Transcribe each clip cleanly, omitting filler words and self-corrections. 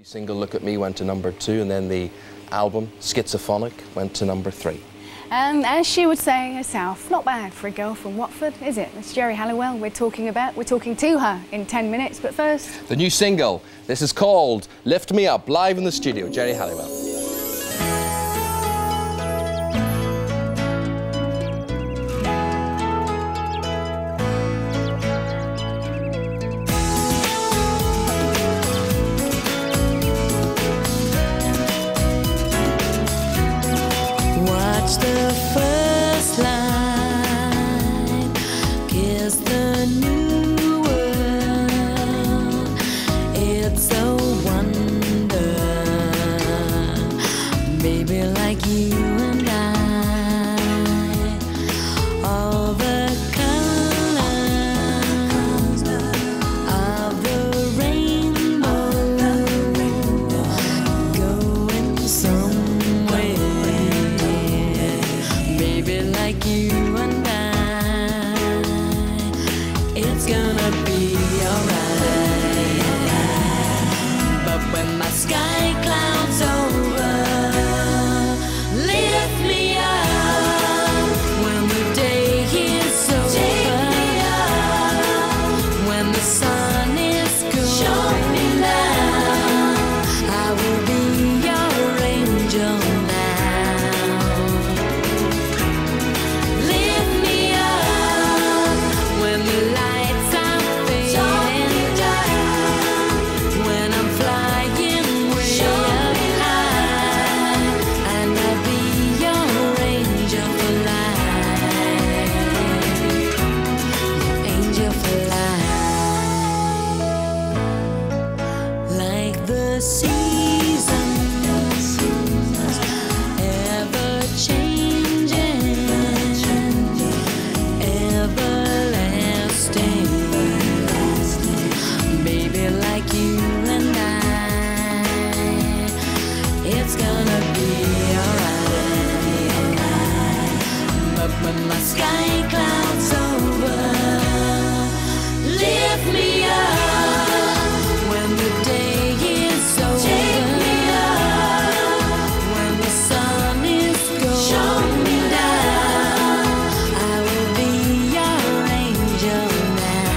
The single Look at Me went to #2, and then the album Schizophonic went to #3. And as she would say herself, not bad for a girl from Watford, is it? It's Geri Halliwell we're talking to her in 10 minutes, but first... The new single, this is called Lift Me Up, live in the studio, Geri Halliwell. Watch the first line, kiss the new world. It's a wonder, baby, like you and I. All the colors of the rainbow going somewhere. Baby, like you and I, it's gonna be alright. But when my sky clouds over, lift me up. When the day is over, take me up. When the sun is going down, I will be your angel now. Lift me up when the lights are fading down, when I'm flying way up high, and I'll be your angel for life, angel for life. Like the seasons, ever changing, everlasting, baby, like you and I, it's gonna be alright. But when my sky clouds over, lift me up. When the day is over, take me up. When the sun is going down, I will be your angel now.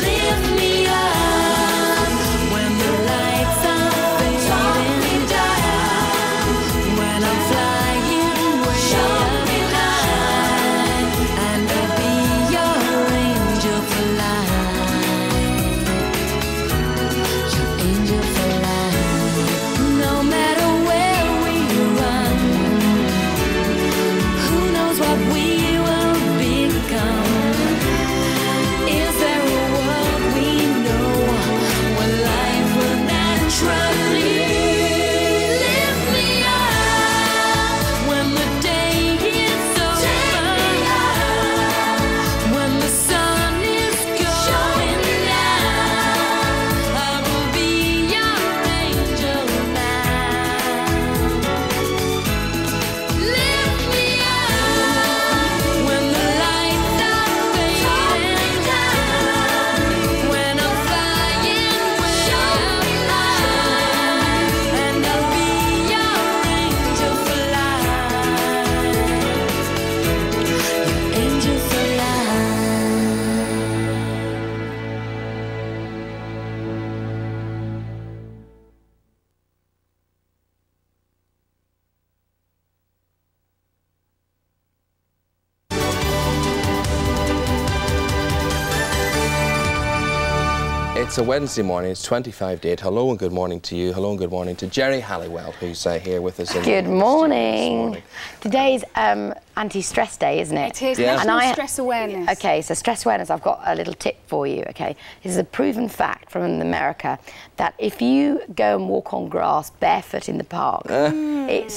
Lift me up when the lights are fading down, when I'm flying way up high, and I'll be your angel for life, your angel for life. No matter where we run, who knows what we will become? Is there a world we know where life will naturally lift me up? When the day is over, when the sun is going down, I will be your angel now. Lift me up when the lights are fading down, when I'm flying way up high, and I'll be your angel for life, your angel for life. It's a Wednesday morning, it's 25 to 8. Hello and good morning to you. Hello and good morning to Geri Halliwell, who's here with us. Good morning. Today's anti-stress day, isn't it? It is Yeah. National And Stress Awareness. Okay, so stress awareness, I've got a little tip for you, okay? This is a proven fact from America that if you go and walk on grass barefoot in the park, it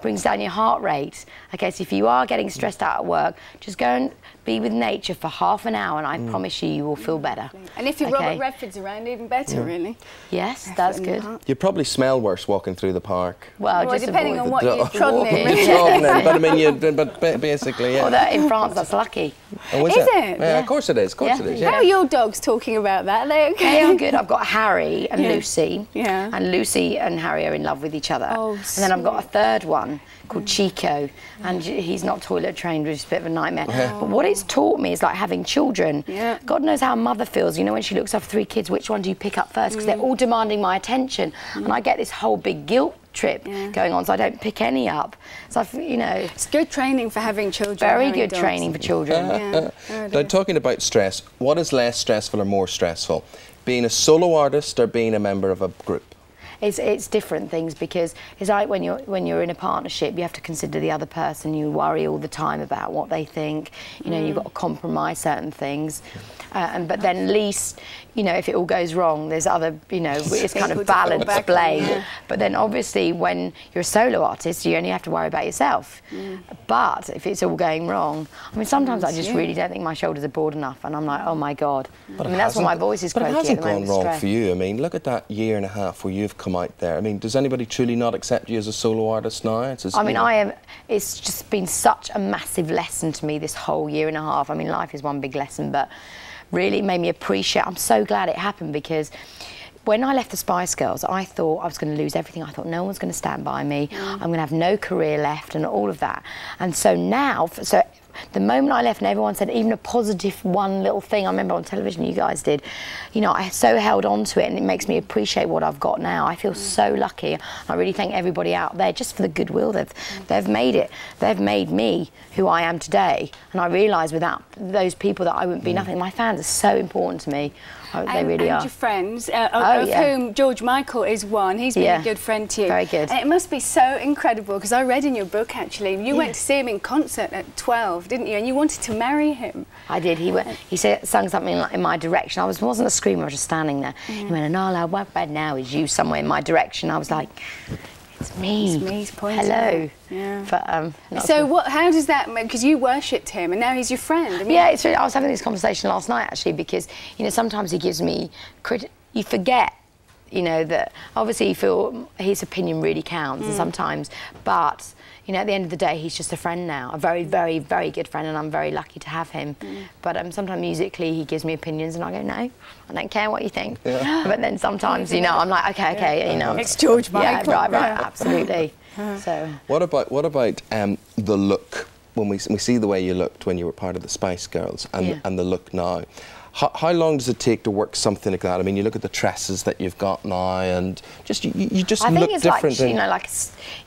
brings down your heart rate. Okay, so if you are getting stressed out at work, just go and be with nature for half an hour and I promise you will feel better. And if you're Robert Redford's around, even better, really. Yes, that's good. You'd probably smell worse walking through the park. Well, Well, just depending avoid on what you've trodden in. You're trodden in, but I mean, but basically, yeah. Although in France, that's lucky. Oh, Is it? Yeah, of course it is. Of course Yeah. it is. How Yeah. are your dogs talking about that? Are they okay? They are good. I've got Harry and Yeah. Lucy. Yeah. And Lucy and Harry are in love with each other. Oh, and then I've got a third one called Chico, and he's not toilet trained, which is a bit of a nightmare. But what it's taught me is like having children. Yeah. God knows how a mother feels. You know, when she looks after 3 kids, which one do you pick up first? Because they're all demanding my attention, and I get this whole big guilt trip going on, so I don't pick any up. So you know, It's good training for having children. very having good dogs. training for children. Yeah. Oh, Now, dear. talking about stress, what is less stressful or more stressful? Being a solo artist or being a member of a group? It's different things, because it's like when you're in a partnership, you have to consider the other person. You worry all the time about what they think. You know, you've got to compromise certain things, but then at least, you know, if it all goes wrong, there's other, you know, it's kind People of to fall balanced back on, blame. yeah. But then obviously when you're a solo artist, you only have to worry about yourself. But if it's all going wrong, I mean, sometimes I just really don't think my shoulders are broad enough, and I'm like, oh my God. I mean, that's why my voice is But croaky it hasn't at the moment. gone wrong stress. for you. I mean, look at that year and a half where you've come out there. I mean, does anybody truly not accept you as a solo artist now? It's just, I mean, you know, it's just been such a massive lesson to me this whole year and a half. I mean, life is one big lesson, but really it made me appreciate. I'm so glad it happened, because when I left the Spice Girls, I thought I was going to lose everything. I thought no one's going to stand by me. I'm going to have no career left and all of that. And so now, the moment I left and everyone said even a positive one little thing, I remember on television you guys did, you know, I so held on to it, and it makes me appreciate what I've got now. I feel so lucky. I really thank everybody out there just for the goodwill they've made it. They've made me who I am today, and I realise without those people that I wouldn't be nothing. My fans are so important to me. They really and are. your friends, Oh, of yeah. whom George Michael is one. He's been Yeah. a good friend to you. Very good. And it must be so incredible, because I read in your book, actually, you went to see him in concert at 12, didn't you? And you wanted to marry him. I did. He sung something like in my direction. I wasn't a screamer. I was just standing there. He went, and all I want right now is you somewhere in my direction. I was like, it's me. It's me, he's pointing. Hello. Yeah. But not So good. how does that, because you worshipped him and now he's your friend. I mean, Yeah, it's really, I was having this conversation last night actually, because you know sometimes he gives me you forget, you know, that obviously you feel his opinion really counts, and sometimes, but you know, at the end of the day, he's just a friend now, a very, very, very good friend, and I'm very lucky to have him. But sometimes musically, he gives me opinions, and I go, no, I don't care what you think. But then sometimes, you know, I'm like, okay, you know, It's George Michael. Yeah, right, Yeah. absolutely. So. what about the look? When we see the way you looked when you were part of the Spice Girls and the look now, how long does it take to work something like that? I mean, you look at the tresses that you've got now, and just you just I look think it's different. like,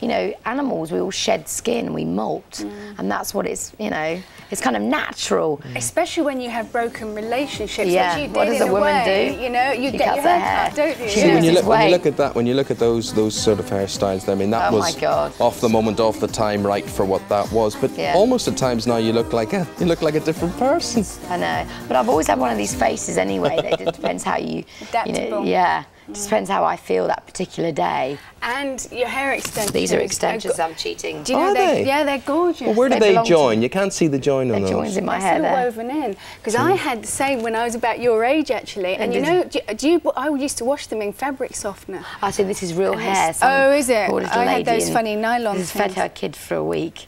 you know, animals, we all shed skin, we molt, and that's what it's, you know, it's kind of natural. Especially when you have broken relationships, Yeah. which you did What does in a woman way, do? You know, you She get cuts your her hair cut, hair. don't you? She Yeah. when you loses weight. when you look at those sort of hairstyles, I mean, that Oh was my God. off the moment, off the time, right for what that was. But Yeah. almost at times now, you look like a different person. I know, but I've always had one of these faces anyway. It depends how you know, Adaptable. yeah. It just depends how I feel that particular day. And your hair extensions. These are extensions. I'm cheating. Do you know Are they? Yeah, they're gorgeous. Well, where do They they belong to- join? You can't see the join on It those. joins in my It's hair all there. woven in, because I had the same when I was about your age actually, and you did know, I used to wash them in fabric softener. I see this is real And hair. it's- Some oh, is it? poor little I had lady those and funny nylon This has fed things. her kid for a week.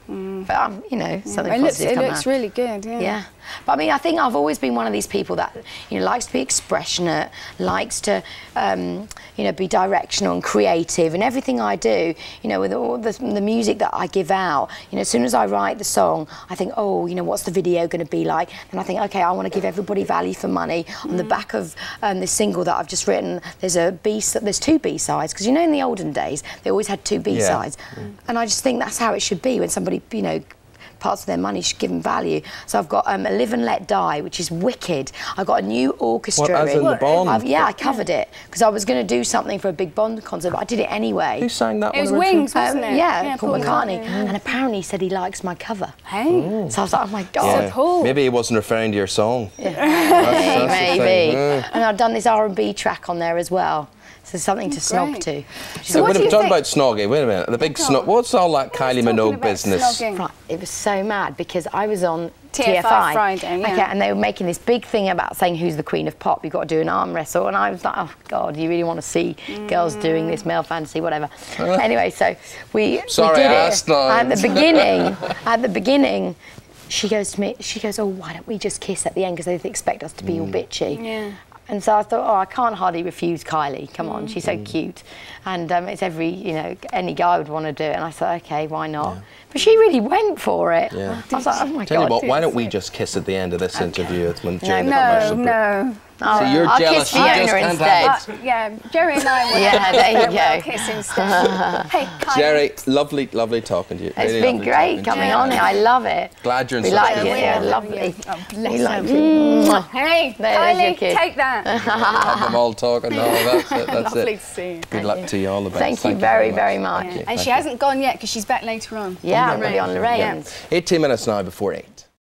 But you know, something It looks, positive it come looks out. really good. Yeah. Yeah, but I mean, I think I've always been one of these people that, you know, likes to be expressionate, likes to, you know, be directional and creative, and everything I do, you know, with all the music that I give out, you know, as soon as I write the song, I think, oh, you know, what's the video going to be like? And I think, okay, I want to give everybody value for money. On the back of this single that I've just written, there's two B-sides, because you know, in the olden days, they always had two B-sides, and I just think that's how it should be when somebody, you know, parts of their money should give them value. So I've got Live and Let Die, which is wicked. I've got a new orchestra. What, as in the Bond? I covered it because I was going to do something for a big Bond concert, but I did it anyway. Who sang that It was one originally? Wings, wasn't it? Yeah, Paul McCartney. Yeah. And apparently he said he likes my cover. Hey. So I was like, oh my God. Yeah. Paul. Maybe he wasn't referring to your song. Maybe. thing. And I've done this R&B track on there as well. So something to snog great. to. So what wait do a you minute, talk think? about snogging. Wait a minute, the big snog. What's all that Kylie talking Minogue about business? snogging. Right, it was so mad because I was on TFI TFI Friday, yeah. Okay, and they were making this big thing about saying who's the queen of pop. You've got to do an arm wrestle, and I was like, oh God, you really want to see girls doing this male fantasy, whatever. Anyway, so we Sorry, did I it asked now. at the beginning. she goes to me, she goes, oh, why don't we just kiss at the end, because they expect us to be all bitchy. Yeah. And so I thought, oh, I can't hardly refuse Kylie. Come on, she's so cute. And it's any guy would want to do it. And I thought, okay, why not? Yeah. But she really went for it. Yeah. I was like, oh my Tell God. you what, why don't we just kiss at the end of this interview during the No, commercial break? no. Oh, See, you're I'll jealous. kiss You Fiona just can't instead. have Yeah, Jerry and I will. Yeah, there you we'll go. kiss instead. Hey, Kylie. Jerry, lovely talking to you. It's Really been lovely great talking to coming you. on here. I love it. Glad you're in We such like good you. form. Yeah, lovely. Oh, bless We like her. you. Hey, There's your Kylie, kid. take that. Have them all talking. No, that's it. That's Lovely it. to see you. Good luck to you. All the best. Thank you very, very much. Yeah. you. And Thank she you. hasn't gone yet because she's back later on. Yeah, I'm going to be on Lorraine's. 18 minutes now before 8.